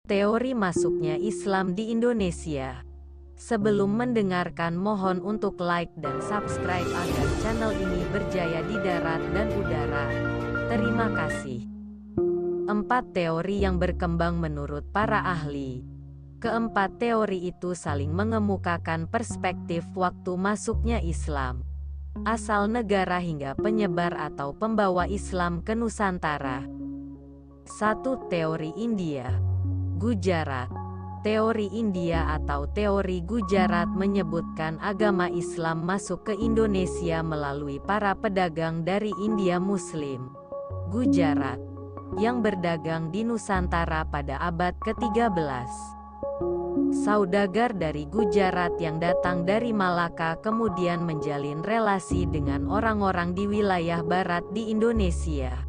Teori masuknya Islam di Indonesia. Sebelum mendengarkan, mohon untuk like dan subscribe agar channel ini berjaya di darat dan udara. Terima kasih. 4 teori yang berkembang menurut para ahli. Keempat teori itu saling mengemukakan perspektif waktu masuknya Islam, asal negara hingga penyebar atau pembawa Islam ke Nusantara. 1. Teori India. Gujarat. Teori India atau teori Gujarat menyebutkan agama Islam masuk ke Indonesia melalui para pedagang dari India Muslim, Gujarat, yang berdagang di Nusantara pada abad ke-13. Saudagar dari Gujarat yang datang dari Malaka kemudian menjalin relasi dengan orang-orang di wilayah barat di Indonesia.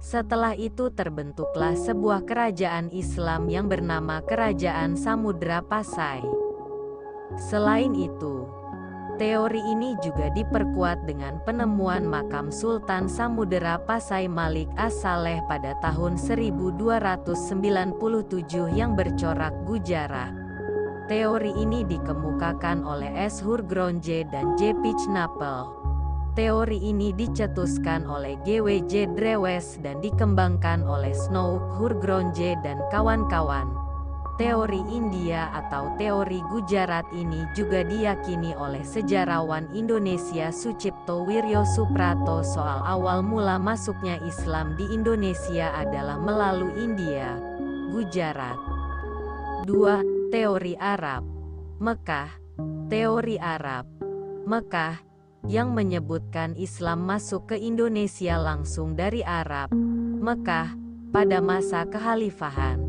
Setelah itu terbentuklah sebuah kerajaan Islam yang bernama Kerajaan Samudra Pasai. Selain itu, teori ini juga diperkuat dengan penemuan makam Sultan Samudera Pasai Malik As-Saleh pada tahun 1297 yang bercorak Gujarat. Teori ini dikemukakan oleh S. Hurgronje dan J. Pitchnapel. Teori ini dicetuskan oleh G.W.J. Drewes dan dikembangkan oleh Snow Hurgronje dan kawan-kawan. Teori India atau teori Gujarat ini juga diyakini oleh sejarawan Indonesia Sucipto Wiryo Suprato. Soal awal mula masuknya Islam di Indonesia adalah melalui India, Gujarat. 2. Teori Arab. Mekah. Teori Arab Mekah, yang menyebutkan Islam masuk ke Indonesia langsung dari Arab, Mekah, pada masa kekhalifahan.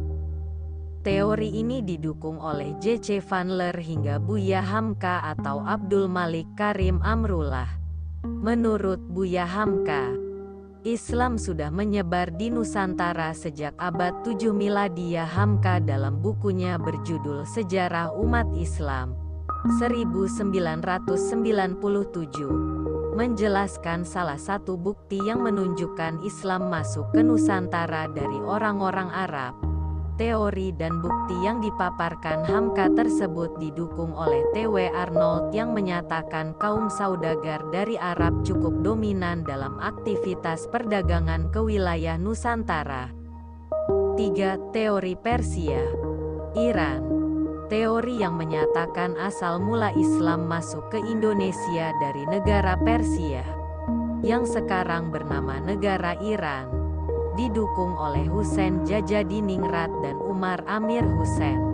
Teori ini didukung oleh J.C. Vanler hingga Buya Hamka atau Abdul Malik Karim Amrullah. Menurut Buya Hamka, Islam sudah menyebar di Nusantara sejak abad 7 Miladiyah. Hamka dalam bukunya berjudul Sejarah Umat Islam 1997 menjelaskan salah satu bukti yang menunjukkan Islam masuk ke Nusantara dari orang-orang Arab. Teori dan bukti yang dipaparkan Hamka tersebut didukung oleh T.W. Arnold yang menyatakan kaum saudagar dari Arab cukup dominan dalam aktivitas perdagangan ke wilayah Nusantara. 3. Teori Persia. Iran. Teori yang menyatakan asal mula Islam masuk ke Indonesia dari negara Persia, yang sekarang bernama negara Iran, didukung oleh Husain Jajadiningrat dan Umar Amir Husain.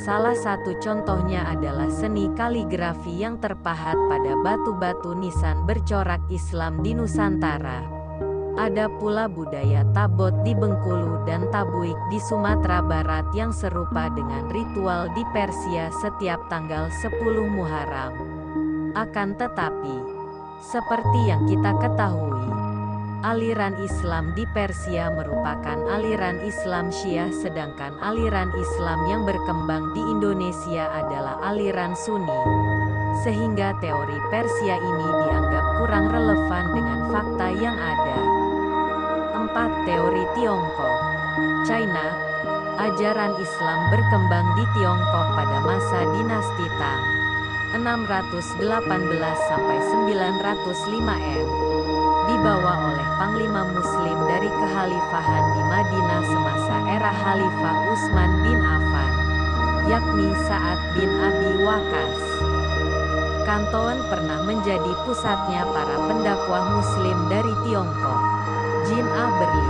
Salah satu contohnya adalah seni kaligrafi yang terpahat pada batu-batu nisan bercorak Islam di Nusantara. Ada pula budaya Tabot di Bengkulu dan Tabuik di Sumatera Barat yang serupa dengan ritual di Persia setiap tanggal 10 Muharram. Akan tetapi, seperti yang kita ketahui, aliran Islam di Persia merupakan aliran Islam Syiah, sedangkan aliran Islam yang berkembang di Indonesia adalah aliran Sunni. Sehingga teori Persia ini dianggap kurang relevan dengan fakta yang ada. 4. Teori Tiongkok. China. Ajaran Islam berkembang di Tiongkok pada masa dinasti Tang 618–905 M. Dibawa oleh Panglima Muslim dari Kekhalifahan di Madinah semasa era Khalifah Utsman bin Affan, yakni Sa'ad bin Abi Waqqas. Kanton pernah menjadi pusatnya para pendakwah Muslim dari Tiongkok. Jin A. Berli,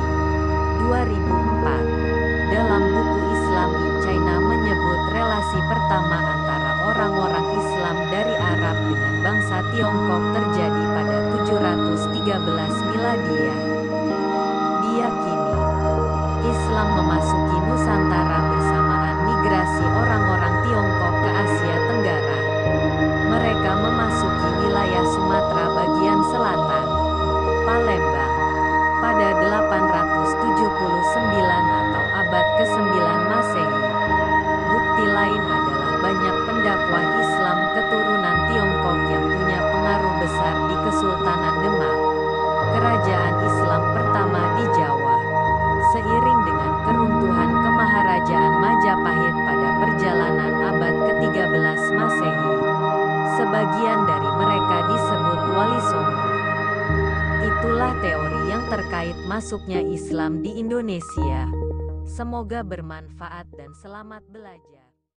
2004, dalam buku Islam in China menyebut relasi pertama antara orang-orang Islam dari Arab dengan bangsa Tiongkok terjadi pada 713 Miladiyah. Diyakini, Islam memasuki Nusantara bersamaan migrasi orang-orang Tiongkok ke Asia Tenggara. Mereka memasuki wilayah Sumatera bagian selatan, Palembang, pada 879 atau abad ke-9 Masehi. Bukti lain adalah banyak pendakwah Islam keturunan Tiongkok yang punya pengaruh besar di Kesultanan Demak, kerajaan Islam pertama di Jawa. Seiring dengan keruntuhan Itulah teori yang terkait masuknya Islam di Indonesia. Semoga bermanfaat dan selamat belajar.